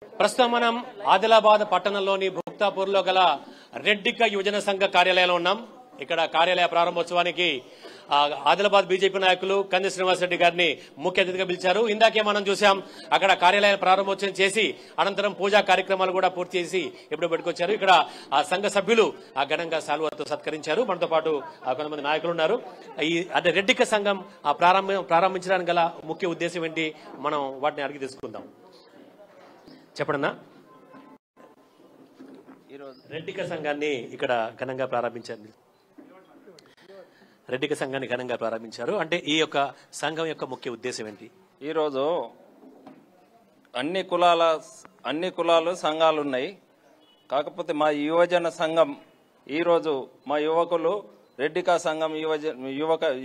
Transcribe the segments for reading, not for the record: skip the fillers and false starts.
ప్రస్తుతం మనం ఆదిలాబాద్ పట్టణంలోని భుక్తాపూర్లో గల రెడ్డిక యువజన సంఘ కార్యాలయంలో ఉన్నాం. ఇక్కడ కార్యాలయ ప్రారంభోత్సవానికి ఆదిలాబాద్ బీజేపీ నాయకులు కంది శ్రీనివాస్ రెడ్డి గారిని ముఖ్య అతిథిగా పిలిచారు. ఇందాకే మనం చూసాం, అక్కడ కార్యాలయ ప్రారంభోత్సవం చేసి అనంతరం పూజా కార్యక్రమాలు కూడా పూర్తి చేసి ఇప్పుడు పెట్టుకొచ్చారు. ఇక్కడ ఆ సంఘ సభ్యులు ఆ ఘనంగా శాలువాతో సత్కరించారు. మనతో పాటు కొంతమంది నాయకులు ఉన్నారు. ఈ అంటే రెడ్డిక సంఘం ప్రారంభించడానికి గల ముఖ్య ఉద్దేశం ఏంటి, మనం వాటిని అడిగి తెలుసుకుందాం. చెప్పడన్నా, ఈరోజు రెడ్డిక సంఘాన్ని ఇక్కడ ఘనంగా ప్రారంభించారు. రెడ్డిక సంఘాన్ని ఘనంగా ప్రారంభించారు అంటే ఈ యొక్క సంఘం యొక్క ముఖ్య ఉద్దేశం ఏంటి? ఈరోజు అన్ని కులాలు సంఘాలు ఉన్నాయి. కాకపోతే మా యువజన సంఘం ఈరోజు మా యువకులు రెడ్డిక సంఘం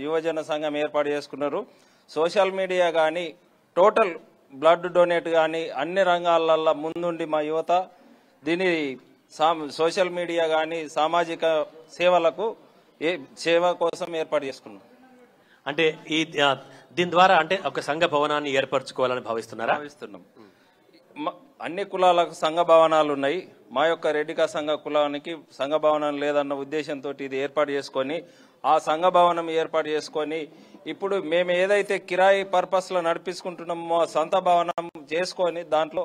యువజన సంఘం ఏర్పాటు చేసుకున్నారు. సోషల్ మీడియా కానీ టోటల్ బ్లడ్ డొనేట్ కానీ అన్ని రంగాలలో ముందుండి మా యువత దీని సోషల్ మీడియా కానీ సామాజిక సేవ కోసం ఏర్పాటు చేసుకున్నాం. అంటే దీని ద్వారా అంటే ఒక సంఘ భవనాన్ని ఏర్పరచుకోవాలని భావిస్తున్నాం. అన్ని కులాలకు సంఘ భవనాలు ఉన్నాయి. మా యొక్క రెడ్డిక సంఘ కులానికి సంఘ భవనం లేదన్న ఉద్దేశంతో ఇది ఏర్పాటు చేసుకొని ఆ సంఘ భవనం ఏర్పాటు చేసుకొని ఇప్పుడు మేము ఏదైతే కిరాయి పర్పస్ లో నడిపించుకుంటున్నామో సొంత భవనం చేసుకొని దాంట్లో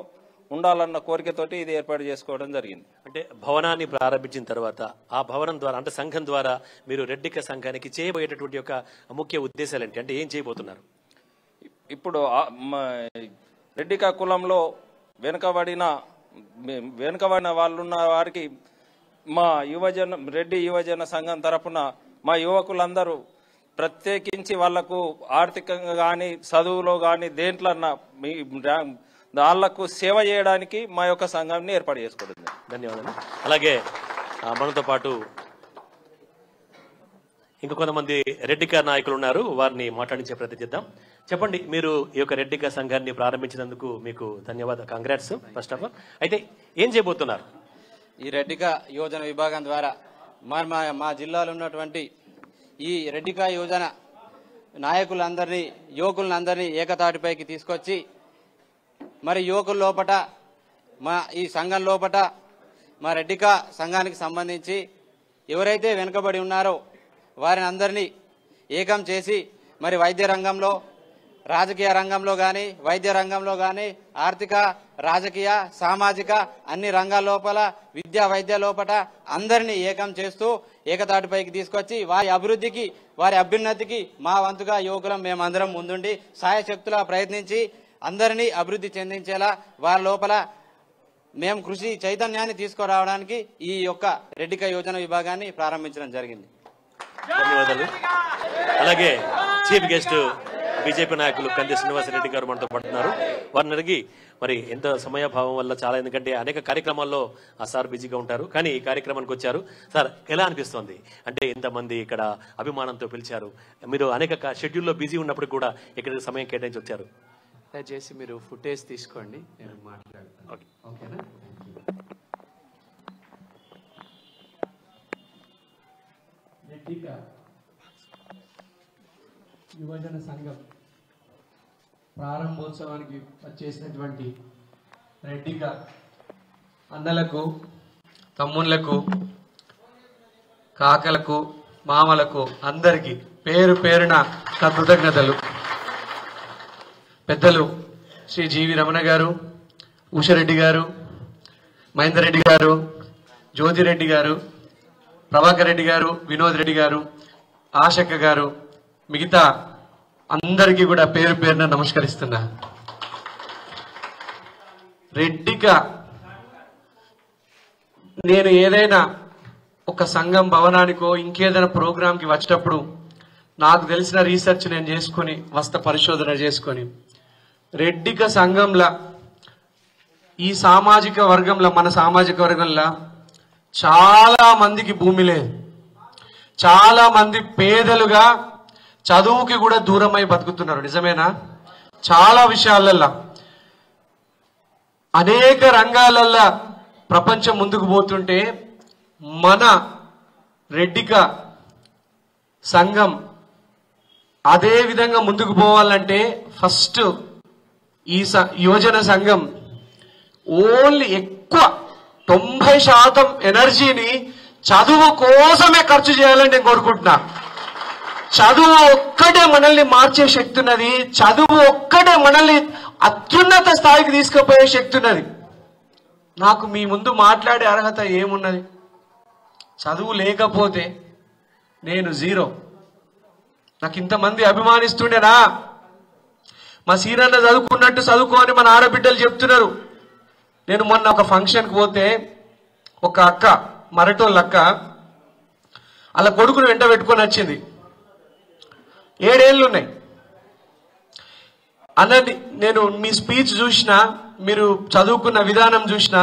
ఉండాలన్న కోరికతోటి ఇది ఏర్పాటు చేసుకోవడం జరిగింది. అంటే భవనాన్ని ప్రారంభించిన తర్వాత ఆ భవనం ద్వారా అంటే సంఘం ద్వారా మీరు రెడ్డిక సంఘానికి చేయబోయేటటువంటి యొక్క ముఖ్య ఉద్దేశాలు ఏంటి, అంటే ఏం చేయబోతున్నారు? ఇప్పుడు రెడ్డిక కులంలో వెనుకబడిన వాళ్ళున్న వారికి మా రెడ్డి యువజన సంఘం తరఫున మా యువకులందరూ ప్రత్యేకించి వాళ్లకు ఆర్థికంగా కానీ చదువులో కానీ దేంట్లన్నా వాళ్లకు సేవ చేయడానికి మా యొక్క సంఘాన్ని ఏర్పాటు చేసుకోవడం. ధన్యవాదాలు. అలాగే మనతో పాటు ఇంకా కొంతమంది రెడ్డిక నాయకులు ఉన్నారు, వారిని మాట్లాడించే ప్రయత్నం చేద్దాం. చెప్పండి, మీరు ఈ యొక్క రెడ్డిక సంఘాన్ని ప్రారంభించినందుకు మీకు ధన్యవాదాలు, కంగ్రాట్స్ ఫస్ట్ ఆఫ్ ఆల్. అయితే ఏం చేయబోతున్నారు? ఈ రెడ్డిక యోజన విభాగం ద్వారా మా జిల్లాలో ఉన్నటువంటి ఈ రెడ్డిక యోజన నాయకులందరినీ యువకులందరినీ ఏకతాటిపైకి తీసుకొచ్చి మరి యువకుల లోపట ఈ సంఘం లోపట మా రెడ్డిక సంఘానికి సంబంధించి ఎవరైతే వెనుకబడి ఉన్నారో వారిని అందరినీ ఏకం చేసి మరి వైద్య రంగంలో, రాజకీయ రంగంలో కానీ, వైద్య రంగంలో కానీ, ఆర్థిక, రాజకీయ, సామాజిక అన్ని రంగాల లోపల, విద్యా వైద్య లోపల అందరినీ ఏకం చేస్తూ ఏకతాటిపైకి తీసుకొచ్చి వారి అభివృద్ధికి, వారి అభ్యున్నతికి మా వంతుగా యువకులం మేమందరం ముందుండి సాయశక్తులా ప్రయత్నించి అందరినీ అభివృద్ధి చెందించేలా వారి లోపల మేము కృషి చైతన్యాన్ని తీసుకురావడానికి ఈ యొక్క రెడ్డిక యోజన విభాగాన్ని ప్రారంభించడం జరిగింది. ధన్యవాదాలు. అలాగే చీఫ్ గెస్ట్ బీజేపీ నాయకులు కంది శ్రీనివాస్ రెడ్డి గారు మనతో పడుతున్నారు. వారిని అడిగి మరి ఎంత సమయభావం వల్ల చాలా, ఎందుకంటే అనేక కార్యక్రమాల్లో ఆ సార్ బిజీగా ఉంటారు, కానీ ఈ కార్యక్రమానికి వచ్చారు. సార్, ఎలా అనిపిస్తోంది? అంటే ఎంతమంది ఇక్కడ అభిమానంతో పిలిచారు, మీరు అనేక షెడ్యూల్లో బిజీ ఉన్నప్పుడు కూడా ఇక్కడ సమయం కేటాయించి వచ్చారు. దయచేసి మీరు ఫుటేజ్ తీసుకోండి, నేను మాట్లాడతాను. ఓకేనా? రెడ్డిక యువజన సంఘం ప్రారంభోత్సవానికి వచ్చేసినటువంటి రెడ్డిక అన్నలకు, తమ్ముళ్లకు, కాకలకు, మామలకు అందరికీ పేరు పేరున నా కృతజ్ఞతలు. పెద్దలు శ్రీ జీవి రమణ గారు, ఉషారెడ్డి గారు, మహేందర్ రెడ్డి గారు, జ్యోతిరెడ్డి గారు, ప్రభాకర్ రెడ్డి గారు, వినోద్ రెడ్డి గారు, ఆశక్క గారు, మిగతా అందరికీ కూడా పేరు పేరున నమస్కరిస్తున్నా. రెడ్డిక నేను ఏదైనా ఒక సంఘం భవనానికో ఇంకేదైనా ప్రోగ్రాంకి వచ్చేటప్పుడు నాకు తెలిసిన రీసెర్చ్ నేను చేసుకుని పరిశోధన చేసుకొని రెడ్డిక సంఘంలో ఈ సామాజిక వర్గంలో, మన సామాజిక వర్గంలో చాలా మందికి భూమి లేదు, చాలా మంది పేదలుగా చదువుకి కూడా దూరమై బతుకుతున్నారు. నిజమేనా? చాలా విషయాలల్లో, అనేక రంగాలల్లో ప్రపంచం ముందుకు పోతుంటే మన రెడ్డిక సంఘం అదే విధంగా ముందుకు పోవాలంటే ఫస్ట్ ఈ యువజన సంఘం ఓన్లీ ఎక్కువ 90% ఎనర్జీని చదువు కోసమే ఖర్చు చేయాలని నేను కోరుకుంటున్నా. చదువు ఒక్కటే మనల్ని మార్చే శక్తి ఉన్నది. చదువు ఒక్కటే మనల్ని అత్యున్నత స్థాయికి తీసుకుపోయే శక్తి ఉన్నది. నాకు మీ ముందు మాట్లాడే అర్హత ఏమున్నది? చదువు లేకపోతే నేను జీరో. నాకు ఇంతమంది అభిమానిస్తుండేనా? మా సీనన్న చదువుకున్నట్టు చదువుకో అని మన ఆడబిడ్డలు చెప్తున్నారు. నేను మొన్న ఒక ఫంక్షన్కి పోతే ఒక అక్క, మరటోళ్ళ అక్క, అలా కొడుకును వెంట పెట్టుకొని వచ్చింది. 7 ఏళ్ళు ఉన్నాయి అన్నది. నేను మీ స్పీచ్ చూసినా, మీరు చదువుకున్న విధానం చూసినా,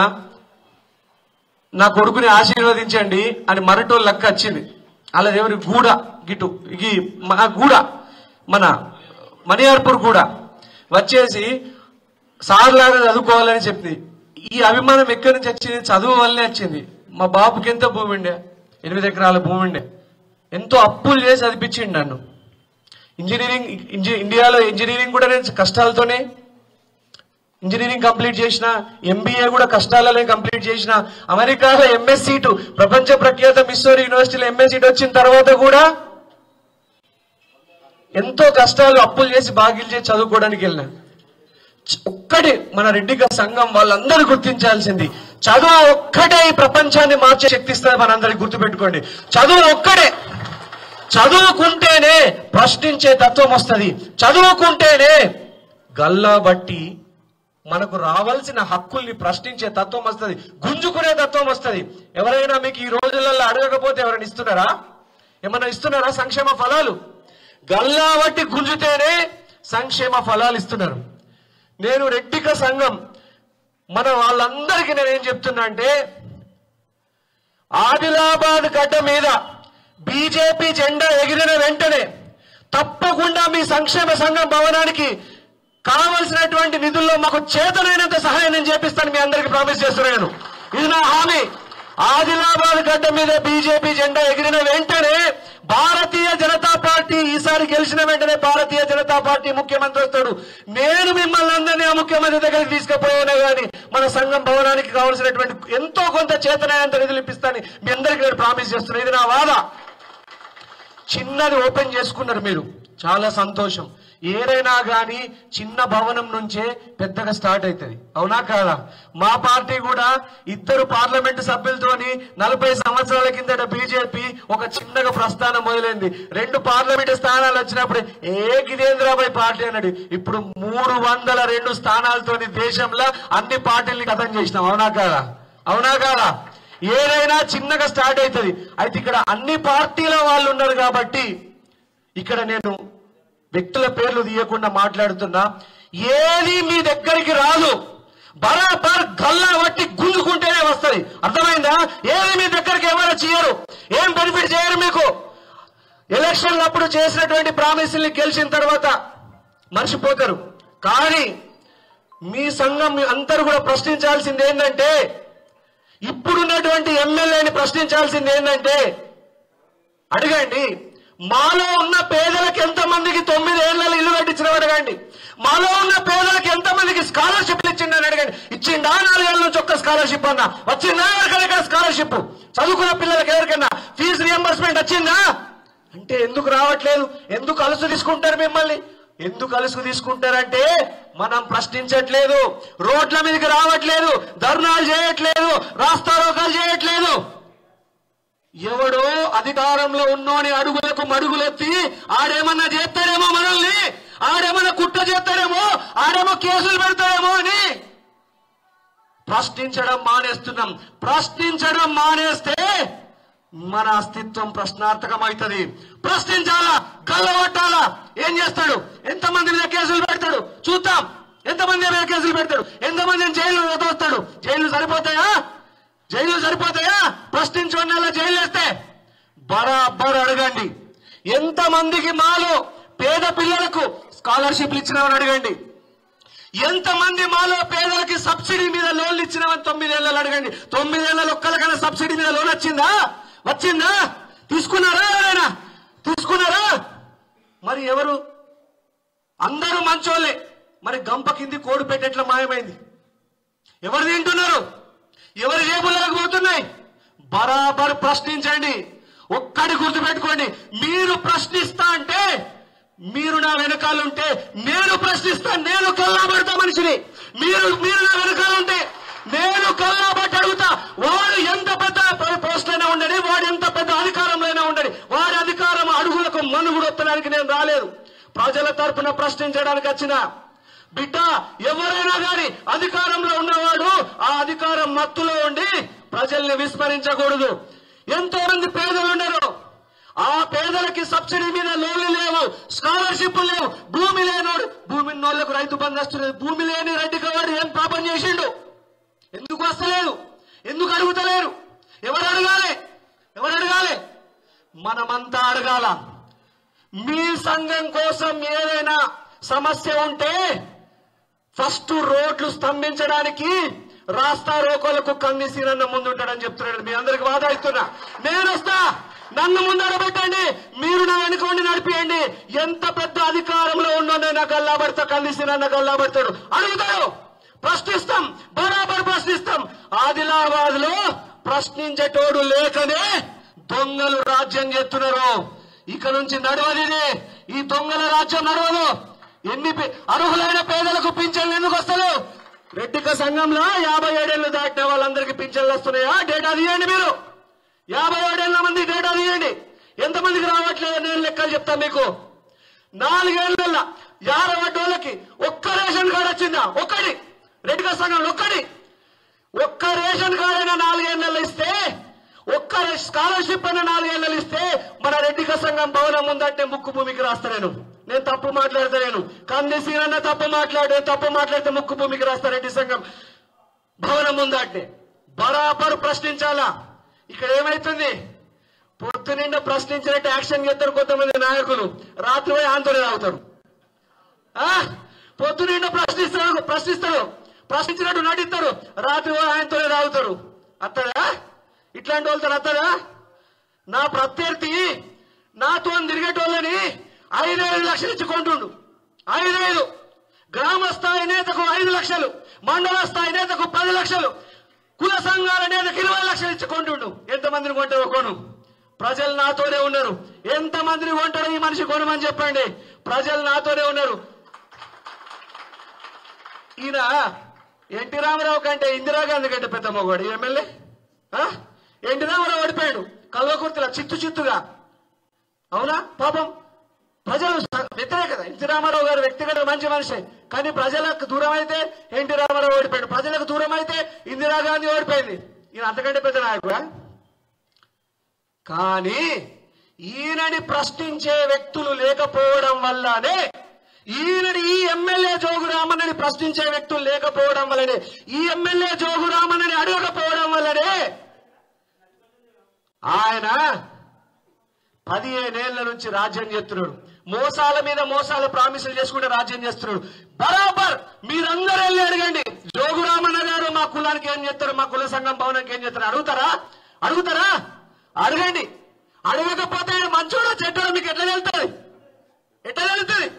నా కొడుకుని ఆశీర్వదించండి అని మరటోళ్ళ అక్క వచ్చింది. అలా ఎవరి గూడ గిటు మా గూడ, మన మణియార్పూర్ గూడ వచ్చేసి సార్లాగా చదువుకోవాలని చెప్పింది. ఈ అభిమానం ఎక్కడి నుంచి వచ్చింది? చదువు వల్లనే వచ్చింది. మా బాబుకి ఎంత భూమి ఉండే? 8 ఎకరాల భూమి ఉండే. ఎంతో అప్పులు చేసి చదివించిండు నన్ను. ఇండియాలో ఇంజనీరింగ్ కూడా నేను కష్టాలతోనే ఇంజనీరింగ్ కంప్లీట్ చేసిన, MBA కూడా కష్టాలనే కంప్లీట్ చేసిన, అమెరికాలో MS సీటు, ప్రపంచ ప్రఖ్యాత మిస్సోరీ యూనివర్సిటీలో MS సీట్ వచ్చిన తర్వాత కూడా ఎంతో కష్టాలు, అప్పులు చేసి బాగిలు చేసి చదువుకోవడానికి వెళ్ళినా. ఒక్కటి మన రెడ్డి సంఘం వాళ్ళందరూ గుర్తించాల్సింది, చదువు ఒక్కటే ఈ ప్రపంచాన్ని మార్చే శక్తి ఇస్తుంది. మనందరికి గుర్తుపెట్టుకోండి, చదువు ఒక్కటే. చదువుకుంటేనే ప్రశ్నించే తత్వం వస్తుంది. చదువుకుంటేనే గల్లా బట్టి మనకు రావాల్సిన హక్కుల్ని ప్రశ్నించే తత్వం వస్తుంది, గుంజుకునే తత్వం వస్తుంది. ఎవరైనా మీకు ఈ రోజులలో అడగకపోతే ఎవరైనా ఇస్తున్నారా? ఏమన్నా ఇస్తున్నారా సంక్షేమ ఫలాలు? గల్లా బట్టి గుంజుతేనే సంక్షేమ ఫలాలు ఇస్తున్నారు. నేను రెడ్డిక సంఘం మన వాళ్ళందరికీ నేనేం చెప్తున్నా అంటే, ఆదిలాబాద్ గడ్డ మీద బీజేపీ జెండా ఎగిరిన వెంటనే తప్పకుండా మీ సంక్షేమ సంఘం భవనానికి కావలసినటువంటి నిధుల్లో మాకు చేతనైనంత సహాయం నేను చేపిస్తాను, మీ అందరికీ ప్రామిస్ చేస్తున్నాను. ఇది నా హామీ. ఆదిలాబాద్ గడ్డ మీద బీజేపీ జెండా ఎగిరిన వెంటనే భారతీయ జనతా పార్టీ ఈసారి గెలిచిన వెంటనే భారతీయ జనతా పార్టీ ముఖ్యమంత్రి వస్తాడు. నేను మిమ్మల్ని అందరినీ ఆ ముఖ్యమంత్రి దగ్గరికి తీసుకుపోయినా కానీ మన సంఘం భవనానికి కావాల్సినటువంటి ఎంతో కొంత చేతనైనంత నిధులు ఇప్పిస్తాను, మీ అందరికీ నేను ప్రామిస్ చేస్తున్నాను. ఇది నా వాద. చిన్నది ఓపెన్ చేసుకున్నారు మీరు, చాలా సంతోషం. ఏదైనా కానీ చిన్న భవనం నుంచే పెద్దగా స్టార్ట్ అవుతుంది, అవునా కాదా? మా పార్టీ కూడా 2 పార్లమెంటు సభ్యులతోని 40 సంవత్సరాల కిందట బీజేపీ ఒక చిన్నగా ప్రస్థానం మొదలైంది. 2 పార్లమెంటు స్థానాలు వచ్చినప్పుడు గిదేంద్రాబాయ్ పార్టీ అన్నాడు. ఇప్పుడు 302 స్థానాలతోని దేశంలో అన్ని పార్టీల్ని ఖతం చేసినాం, అవునా కాదా? అవునా కాదా? ఏదైనా చిన్నగా స్టార్ట్ అవుతుంది. అయితే ఇక్కడ అన్ని పార్టీల వాళ్ళు ఉన్నారు కాబట్టి ఇక్కడ నేను వ్యక్తుల పేర్లు తీయకుండా మాట్లాడుతున్నా. ఏది మీ దగ్గరికి రాదు, బరాబర్ గల్లా బట్టి గుంజుకుంటేనే వస్తుంది. అర్థమైందా? ఏది మీ దగ్గరికి ఎవరు చేయరు, ఏం బెనిఫిట్ చేయరు మీకు. ఎలక్షన్లప్పుడు చేసినటువంటి ప్రామిసుల్ని గెలిచిన తర్వాత మర్చిపోతారు. కానీ మీ సంఘం అందరూ కూడా ప్రశ్నించాల్సింది ఏంటంటే, ఇప్పుడున్నటువంటి ఎమ్మెల్యేని ప్రశ్నించాల్సింది ఏంటంటే, అడగండి, మాలో ఉన్న పేదలకు ఎంతమందికి 9 ఏళ్లలో ఇల్లు కట్టించిన అడగండి. మాలో ఉన్న పేదలకు ఎంతమందికి స్కాలర్షిప్లు ఇచ్చిండని అడగండి. ఇచ్చిండా? 4 ఏళ్ల నుంచి ఒక్క స్కాలర్షిప్ అన్నా వచ్చిందా? ఎవరికైనా స్కాలర్షిప్ చదువుకున్న పిల్లలకి ఎవరికైనా ఫీజు రియంబర్స్మెంట్ వచ్చిందా? అంటే ఎందుకు రావట్లేదు? ఎందుకు అలుసు తీసుకుంటారు మిమ్మల్ని? ఎందుకు అలుసు తీసుకుంటారంటే మనం ప్రశ్నించట్లేదు, రోడ్ల మీదకి రావట్లేదు, ధర్నాలు చేయట్లేదు, రాస్తారోకాలు చేయట్లేదు. ఎవడో అధికారంలో ఉన్నోని అడుగులకు మడుగులెత్తి ఆడేమన్నా చేస్తాడేమో మనల్ని, ఆడేమన్నా కుట్ర చేస్తాడేమో, ఆడేమో కేసులు పెడతాడేమో అని ప్రశ్నించడం మానేస్తున్నాం. ప్రశ్నించడం మానేస్తే మన అస్తిత్వం ప్రశ్నార్థకమవుతుంది. ప్రశ్నించాలా, గల్లబట్టాలా. ఏం చేస్తాడు? ఎంతమంది మీద కేసులు పెడతాడు చూద్దాం. ఎంతమంది మీద కేసులు పెడతాడు, ఎంతమందిని జైలు వస్తాడు. జైలు సరిపోతాయా? జైలు సరిపోతాయా? ప్రశ్నించడం జైలు వేస్తే బరాబర్ అడగండి. ఎంతమందికి మాలో పేద పిల్లలకు స్కాలర్షిప్లు ఇచ్చినామని అడగండి. ఎంతమంది మాలో పేదలకి సబ్సిడీ మీద లోన్లు ఇచ్చినామని 9 ఏళ్ళలో అడగండి. 9 ఏళ్ళలో ఒక్కరికైనా సబ్సిడీ మీద లోన్ వచ్చిందా? వచ్చిందా? తీసుకున్నారా? ఎవరైనా తీసుకున్నారా? మరి ఎవరు? అందరూ మంచోళ్ళే. మరి గంప కింది కోడి పెట్టేట్లా మాయమైంది. ఎవరు తింటున్నారు? ఎవరి జేబులకు పోతున్నాయి? బరాబర్ ప్రశ్నించండి. ఒక్కటి గుర్తుపెట్టుకోండి, మీరు ప్రశ్నిస్తా అంటే మీరు నా వెనకాలంటే నేను ప్రశ్నిస్తా, నేను కల్లాబడతా మనిషిని. మీరు నా వెనకాలంటే నేను కల్లాబట్టి అడుగుతా. వాడు ఎంత పెద్ద పోస్ట్ అయినా ఉండని, వాడు ఎంత పెద్ద అధికారంలో అయినా ఉండని, వాడి అధికారం అడుగులకు మనుగుడు వత్తడానికి నేను రాలేదు. ప్రజల తరపున ప్రశ్నించడానికి వచ్చిన బిడ్డ. ఎవరైనా గాని అధికారంలో ఉన్నవాడు ఆ అధికారం మత్తులో ఉండి ప్రజల్ని విస్మరించకూడదు. ఎంతో మంది పేదలు ఉన్నారు. ఆ పేదలకి సబ్సిడీ మీద లోన్లు లేవు, స్కాలర్షిప్ లేవు, భూమి లేనోడు, భూమి నోళ్లకు రైతు బంధు వస్తున్నది. భూమి లేని రెడ్డి వాడు ఏం పాపం చేసిండు? ఎందుకు వస్తలేదు? ఎందుకు అడుగుతలేరు? ఎవరు అడగాలి? మనమంతా అడగాల. మీ సంఘం కోసం ఏదైనా సమస్య ఉంటే ఫస్ట్ రోడ్లు స్తంభించడానికి రాస్తా రోకోలకు కన్నీసీనన్న ముందుంటాడని చెప్తున్నాడు. మీ అందరికి వాదా ఇస్తున్నా. నేను వస్తా, నన్ను ముందు అడబెట్టండి, మీరు నా వెనుకోండి నడిపియండి. ఎంత పెద్ద అధికారంలో ఉన్నోనే నా గల్లాబడతా, కన్నీసీనన్న గల్లాబడతాడు. అడుగుతాడు, ప్రశ్నిస్తాం, బరాబర్ ప్రశ్నిస్తాం. ఆదిలాబాద్ లో ప్రశ్నించేటోడు లేకనే దొంగలు రాజ్యం చేస్తున్నారు. ఇక నుంచి నడవది, ఈ దొంగల రాజ్యం నడవదు. ఎన్ని అర్హులైన పేదలకు పింఛన్లు ఎందుకు వస్తారు? రెడ్డిక సంఘంలో 57 ఏళ్లు దాటిన వాళ్ళందరికీ పింఛన్లు వస్తున్నాయా? డేటా తీయండి. మీరు 57 ఏళ్ల మంది డేటా తీయండి. ఎంతమందికి రావట్లేదు నేను లెక్కలు చెప్తాను మీకు. 4 ఏళ్ల 50 వాళ్ళకి ఒక్క రేషన్ కార్డు వచ్చిందా? ఒక్కటి. రెడ్డిక సంఘంలో ఒక్క రేషన్ కార్డు అయినా 4 ఏళ్లలో ఇస్తే, ఒక్క స్కాలర్షిప్ అయినా 4 ఏళ్లలో ఇస్తే మన రెడ్డిక సంఘం భవనం ఉందంటే ముక్కు భూమికి రాస్తా. నేను తప్పు మాట్లాడతలేను. కన్నీసీనన్న తప్పు మాట్లాడితే ముక్కు భూమికి రాస్తా. రెడ్డి సంఘం భవనం ఉందంటే బరాబరు ప్రశ్నించాలా. ఇక్కడ ఏమైతుంది? పొద్దు నిండా ప్రశ్నించినట్టు యాక్షన్ చేస్తారు కొంతమంది నాయకులు, రాత్రి పోయి ఆందోళన అవుతారు. పొద్దు నిండా ప్రశ్నించినట్టు నటిస్తారు, రాత్రి పోయి ఆయనతోనే తాగుతారు. అత్తదా? ఇట్లాంటి వాళ్ళతో అత్తదా? నా ప్రత్యర్థి నాతో తిరిగేటోళ్ళని 5 లక్షలు ఇచ్చి కొంటుండు. 5 గ్రామ స్థాయి నేతకు 5 లక్షలు, మండల స్థాయి నేతకు 10 లక్షలు, కుల సంఘాల నేతకు 20 లక్షలు ఇచ్చి కొంటుండు. ఎంతమందిని కొంటారో కొను. ప్రజలు నాతోనే ఉన్నారు. ఎంతమందిని కొంటారో ఈ మనిషి కొనమని చెప్పండి. ప్రజలు నాతోనే ఉన్నారు. ఈయన ఎన్టీ రామారావు కంటే ఇందిరాగాంధీ కంటే పెద్ద మొగాడు ఎమ్మెల్యే. ఎన్టీ రామారావు ఓడిపోయాడు కల్వకుర్తిలో చిత్తుగా. అవునా? పాపం ప్రజలు వ్యతిరేకత. ఎన్టీ రామారావు గారు వ్యక్తిగత మంచి మనిషి, కానీ ప్రజలకు దూరం అయితే ఎన్టీ రామారావు ఓడిపోయాడు, ప్రజలకు దూరం అయితే ఇందిరాగాంధీ ఓడిపోయింది. ఈయన అంతకంటే పెద్ద నాయకుడా? కానీ ఈయనని ప్రశ్నించే వ్యక్తులు లేకపోవడం వల్లనే, ఈ ఎమ్మెల్యే జోగురామన్నని ప్రశ్నించే వ్యక్తులు లేకపోవడం వల్లనే, ఈ ఎమ్మెల్యే జోగురామన్నని అడగకపోవడం వల్లనే ఆయన 15 ఏళ్ల నుంచి రాజ్యం చేస్తున్నాడు. మోసాల మీద మోసాల ప్రామిసులు చేసుకుంటే రాజ్యం చేస్తున్నాడు. బరాబర్ మీరందరూ వెళ్ళి అడగండి, జోగురామన్న గారు మా కులానికి ఏం చేస్తారు, మా కుల సంఘం భవనానికి ఏం చేస్తారు అడుగుతారా? అడగండి. అడగకపోతే మంచోడో చెడ్డోడో మీకు ఎట్లా తెలుస్తుంది?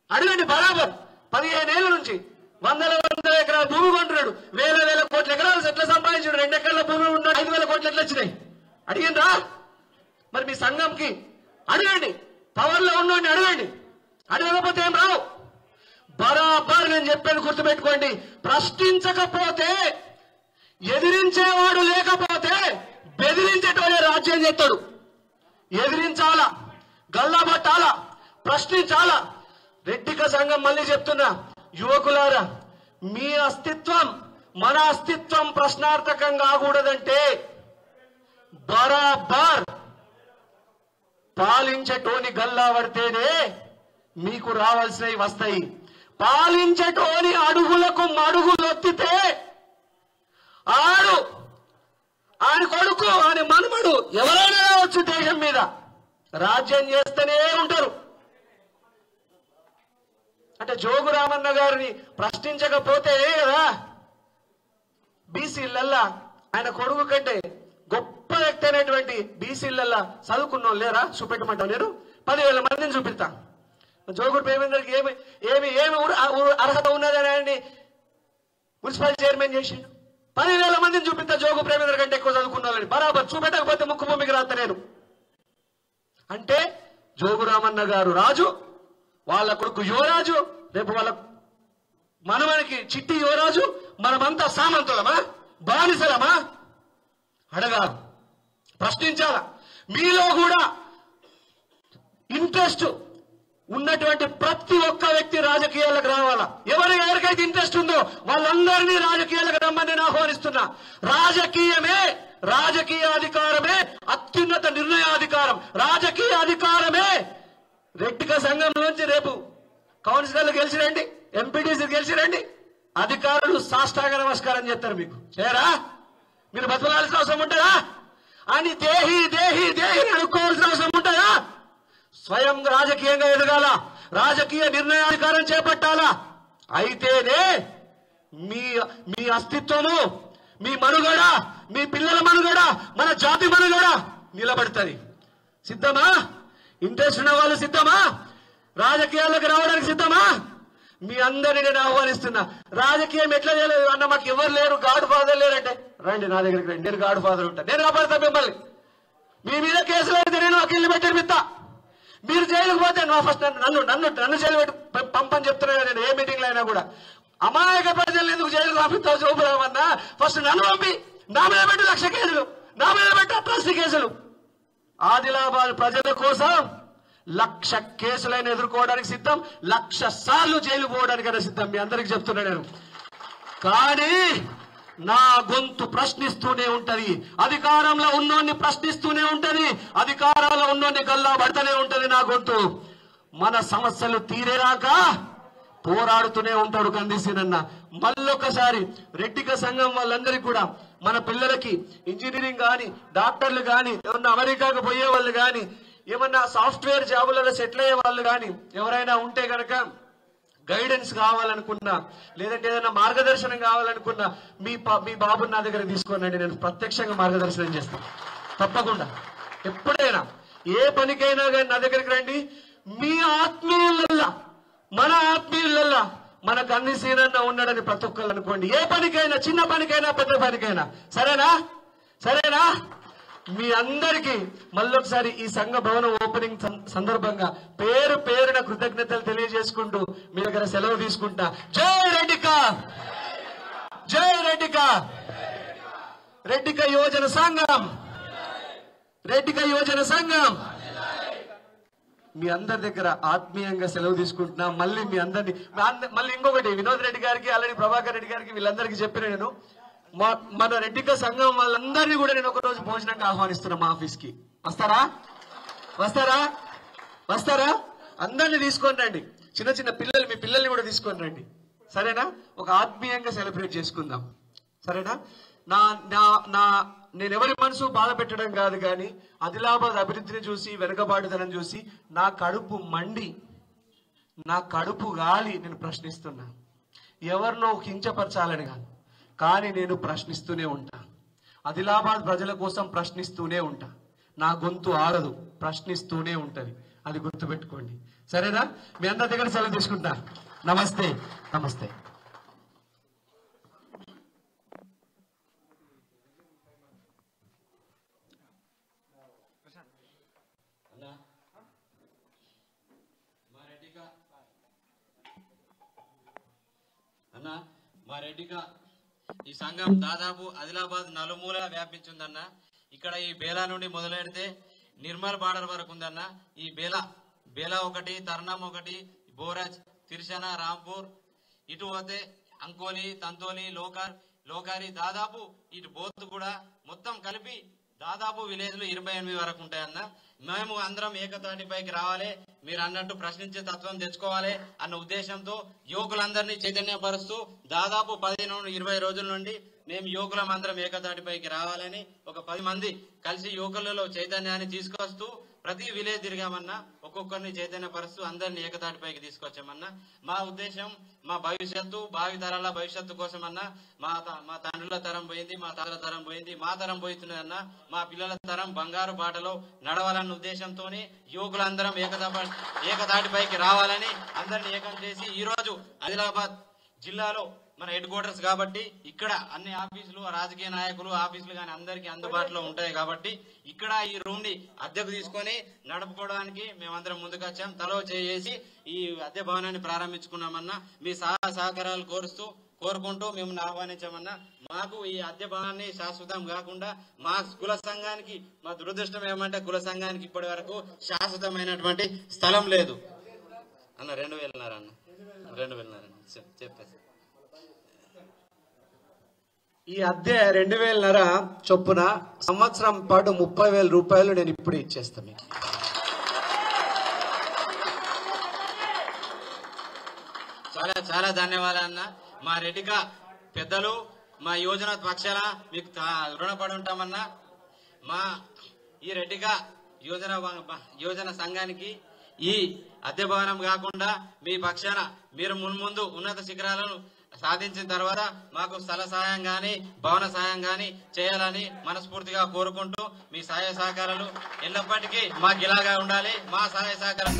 అడగండి బరాబర్. 15 ఏళ్ల నుంచి వందల ఎకరాల భూమి కొంటున్నాడు. వేల కోట్ల ఎకరాలు ఎట్లా సంపాదించాడు? 2 ఎకరాల భూమి ఉన్నాడు, 5,000 కోట్లు ఎట్లా వచ్చినాయి? అడిగిందా? మరి మీ సంఘంకి అడగండి, పవర్లో ఉన్నోడిని అడగండి. అడగకపోతే ఏం రావు. బరాబర్ నేను చెప్పేది గుర్తుపెట్టుకోండి. ప్రశ్నించకపోతే, ఎదిరించేవాడు లేకపోతే బెదిరించేటోడే రాజ్యం చేస్తాడు. ఎదిరించాలా, గల్లాబట్టాలా, ప్రశ్నించాలా. రెడ్డిక సంఘం మళ్ళీ చెప్తున్నా, యువకులారా, మీ అస్తిత్వం మన అస్తిత్వం ప్రశ్నార్థకం కాకూడదంటే బరాబర్ పాలించటోని గల్లా పడితేనే మీకు రావాల్సినవి వస్తాయి. పాలించటోని అడుగులకు మడుగులు ఒత్తితే ఆయన కొడుకు, ఆయన మనుమడు ఎవరైనా రావచ్చు దేశం మీద, రాజ్యం చేస్తూనే ఉంటారు. అంటే జోగురామన్న గారిని ప్రశ్నించకపోతేనే కదా బీసీలల్లా ఆయన కొడుకు కంటే గొప్ప వ్యక్తి అయినటువంటి బీసీలల్లా చదువుకున్న వాళ్ళు లేరా? చూపెట్టమంటావు. నేను 10,000 మందిని చూపిస్తా. జోగుడు ప్రేమేందర్కి ఏమి అర్హత ఉన్నదని ఆయన్ని మున్సిపల్ చైర్మన్ చేసిండు. 10,000 మందిని చూపిస్తా జోగు ప్రేమేంద్ర కంటే ఎక్కువ చదువుకున్న వాళ్ళని, బరాబర్ చూపెట్టకపోతే ముక్కు భూమికి రాస్తా నేను అంటే జోగురామన్న గారు రాజు, వాళ్ళ కొడుకు యువరాజు, రేపు వాళ్ళ మనవనికి చిట్టి యువరాజు, మనమంతా సామంతులమా, బానిసలమా? అడగాలి, ప్రశ్నించాల. మీలో కూడా ఇంట్రెస్ట్ ఉన్నటువంటి ప్రతి ఒక్క వ్యక్తి రాజకీయాలకు రావాలా. ఎవరికైతే ఇంట్రెస్ట్ ఉందో వాళ్ళందరినీ రాజకీయాలకు రమ్మని నేను ఆహ్వానిస్తున్నా. రాజకీయ అధికారమే అత్యున్నత నిర్ణయాధికారం. రాజకీయ అధికారమే. రెడ్డిక సంఘంలోంచి రేపు కౌన్సిలర్లు గెలిచిరండి, ఎంపీటీసీ గెలిచిరండి, అధికారులు సాష్టాంగ నమస్కారం చేస్తారు. మీకు చేయరా? మీరు బతకాల్సిన అవసరం ఉంటుందా? అని దేహి దేహి దేహి అనుకోవాల్సిన అవసరం ఉంటుందా? స్వయం రాజకీయంగా ఎదగాల, రాజకీయ నిర్ణయాధికారం చేపట్టాలా. అయితేనే మీ అస్తిత్వము, మీ మనుగడ, మీ పిల్లల మనుగడ, మన జాతి మనుగడ నిలబడుతుంది. సిద్ధమా? ఇంట్రెస్ట్ ఉన్న వాళ్ళు సిద్ధమా? రాజకీయాల్లోకి రావడానికి సిద్ధమా? మీ అందరినీ నేను ఆహ్వానిస్తున్నా. రాజకీయం ఎట్లా చేయలేదు అన్న, మాకు ఎవరు లేరు, గాడ్ ఫాదర్ లేరంటే రండి నా దగ్గరికి రండి, నేను గాడ్ ఫాదర్ ఉంటా, నేను కాపాడుతా మిమ్మల్ని. మీ మీద కేసులు అయితే నేను అఖిల్ని పెట్టిపిస్తా. మీరు జైలుకు పోతే ఫస్ట్ నన్ను జైలు పెట్టి పంపని చెప్తున్నా నేను ఏ మీటింగ్ లో అయినా కూడా. అమాయక ప్రజలు ఎందుకు జైలుకు పంపిస్తావు చూపురామన్నా? ఫస్ట్ నన్ను పంపి నా మీద పెట్టి 1,00,000 కేసులు, నా మీద పెట్టి అట్రాసిటీ కేసులు. ఆదిలాబాద్ ప్రజల కోసం 1,00,000 కేసులైనా ఎదుర్కోవడానికి సిద్ధం, 1,00,000 సార్లు జైలు పోవడానికైనా సిద్ధం. మీ అందరికి చెప్తున్నా నేను. కానీ నా గొంతు ప్రశ్నిస్తూనే ఉంటది. అధికారంలో ఉన్నోన్ని ప్రశ్నిస్తూనే ఉంటది, అధికారంలో ఉన్నోన్ని గల్లా పడతనే ఉంటది నా గొంతు. మన సమస్యలు తీరేరాక పోరాడుతూనే ఉంటాడు కందిసీనన్న. మళ్ళొకసారి రెడ్డిక సంఘం వాళ్ళందరికీ కూడా, మన పిల్లలకి ఇంజనీరింగ్ కానీ, డాక్టర్లు కానీ, ఏమన్నా అమెరికాకు పోయే వాళ్ళు కానీ, ఏమన్నా సాఫ్ట్వేర్ జాబులలో సెటిల్ అయ్యే వాళ్ళు కానీ ఎవరైనా ఉంటే గనక గైడెన్స్ కావాలనుకున్నా, లేదంటే ఏదైనా మార్గదర్శనం కావాలనుకున్నా మీ బాబుని నా దగ్గర తీసుకోనండి, నేను ప్రత్యక్షంగా మార్గదర్శనం చేస్తాను. తప్పకుండా ఎప్పుడైనా ఏ పనికైనా కానీ నా దగ్గరికి రండి. మీ ఆత్మీయులల్లా, మన ఆత్మీయులల్లా మన కందిసీనన్న ఉన్నాడని ప్రతి ఒక్కరు అనుకోండి. ఏ పనికైనా, చిన్న పనికైనా పెద్ద పనికైనా. సరేనా? మీ అందరికీ మళ్ళొకసారి ఈ సంఘ భవనం ఓపెనింగ్ సందర్భంగా పేరున కృతజ్ఞతలు తెలియజేసుకుంటూ మీ దగ్గర సెలవు తీసుకుంటా. జై రెడ్డిక, జై రెడ్డిక, రెడ్డిక యువజన సంఘం, రెడ్డిక యువజన సంఘం. మీ అందరి దగ్గర ఆత్మీయంగా సెలవు తీసుకుంటున్నా. మళ్ళీ మీ అందరినీ మళ్ళీ ఇంకొకటి, వినోద్ రెడ్డి గారికి, అలాగే ప్రభాకర్ రెడ్డి గారికి, వీళ్ళందరికీ చెప్పిన నేను, మన రెడ్డిక సంఘం వాళ్ళందరినీ కూడా నేను ఒకరోజు భోజనంగా ఆహ్వానిస్తున్నా మా ఆఫీస్ కి. వస్తారా? అందరినీ తీసుకొని రండి. చిన్న పిల్లలు, మీ పిల్లల్ని కూడా తీసుకొని రండి. సరేనా? ఒక ఆత్మీయంగా సెలబ్రేట్ చేసుకుందాం. సరేనా? నేను ఎవరి మనసు బాధ పెట్టడం కాదు, కానీ ఆదిలాబాద్ అభివృద్ధిని చూసి, వెనుకబాటుదనం చూసి నా కడుపు మండి, నా కడుపు గాలి నేను ప్రశ్నిస్తున్నా. ఎవరినో కించపరచాలని కాదు, కానీ నేను ప్రశ్నిస్తూనే ఉంటా. ఆదిలాబాద్ ప్రజల కోసం ప్రశ్నిస్తూనే ఉంటా. నా గొంతు ఆగదు, ప్రశ్నిస్తూనే ఉంటది. అది గుర్తుపెట్టుకోండి. సరేనా? మీ అందరి దగ్గర సెలవు తీసుకుంటా. నమస్తే. మా రెడ్డిక ఈ సంఘం దాదాపు ఆదిలాబాద్ నలుమూల వ్యాపించిందన్న. ఇక్కడ ఈ బేలా నుండి మొదలెడితే నిర్మల్ బార్డర్ వరకు ఉందన్న. ఈ బేలా ఒకటి, తర్నం ఒకటి, బోరాజ్, తిర్చన, రాంపూర్, ఇటు పోతే అంకోలి, తంతోలి, లోకారి, దాదాపు ఇటు బోత్ కూడా మొత్తం కలిపి దాదాపు విలేజ్లు 28 వరకు ఉంటాయన్న. మేము అందరం ఏకతాటిపైకి రావాలి, మీరు అన్నట్టు ప్రశ్నించే తత్వం తెచ్చుకోవాలి అన్న ఉద్దేశంతో యువకులందరినీ చైతన్యపరుస్తూ దాదాపు 15-20 రోజుల నుండి మేము యువకులం అందరం ఏకతాటిపైకి రావాలని ఒక 10 మంది కలిసి యువకులలో చైతన్యాన్ని తీసుకొస్తూ ప్రతి విలేజ్ తిరిగామన్నా. ఒక్కొక్కరిని చైతన్యపరుస్తూ అందరినీ ఏకతాటిపైకి తీసుకొచ్చామన్నా. మా ఉద్దేశం మా భవిష్యత్తు, భావి తరాల భవిష్యత్తు కోసమన్నా. మా తండ్రుల తరం పోయింది, మా తాతల తరం పోయింది, మా తరం పోతున్నదన్నా. మా పిల్లల తరం బంగారు బాటలో నడవాలన్న ఉద్దేశంతోనే యువకులందరం ఏకతాటిపైకి రావాలని అందరినీ ఏకం చేసి ఈ రోజు ఆదిలాబాద్ జిల్లాలో మన హెడ్ క్వార్టర్స్ కాబట్టి ఇక్కడ అన్ని ఆఫీసులు రాజకీయ నాయకులు ఆఫీసులు కానీ అందరికీ అందుబాటులో ఉంటాయి కాబట్టి ఇక్కడ ఈ రూమ్ ని అద్దెకు తీసుకొని నడుపుకోవడానికి మేమందరం ముందుకొచ్చాం. తలో చేసి ఈ అద్దె భవనాన్ని ప్రారంభించుకున్నామన్నా మీ సహకారాలు కోరుకుంటూ మేము ఆహ్వానించామన్నా. మాకు ఈ అద్దె భవనాన్ని శాశ్వతం కాకుండా మా కుల సంఘానికి మా దురదృష్టం ఏమంటే కుల సంఘానికి ఇప్పటి వరకు శాశ్వతమైనటువంటి స్థలం లేదు అన్న. 2,000 అన్న 2,000 చెప్పేసి ఈ అద్దె 2,000 చొప్పున సంవత్సరం పాటు 30,000 రూపాయలు నేను ఇప్పుడు ఇచ్చేస్తాను మీకు. చాలా చాలా ధన్యవాదాలు అన్న. మా రెడ్డిగా పెద్దలు మా యోజన పక్షాన మీకు రుణపడి ఉంటామన్నా. మా ఈ రెడ్డిగా యోజన సంఘానికి ఈ అద్దె భవనం కాకుండా మీ పక్షాన మీరు మున్ముందు ఉన్నత శిఖరాలను సాధించిన తర్వాత మాకు స్థల సహాయం గాని భవన సహాయం గాని చేయాలని మనస్ఫూర్తిగా కోరుకుంటూ మీ సహాయ సహకారాలు ఎల్లప్పటికీ మాకు ఇలాగా ఉండాలి. మా సహాయ సహకారాలు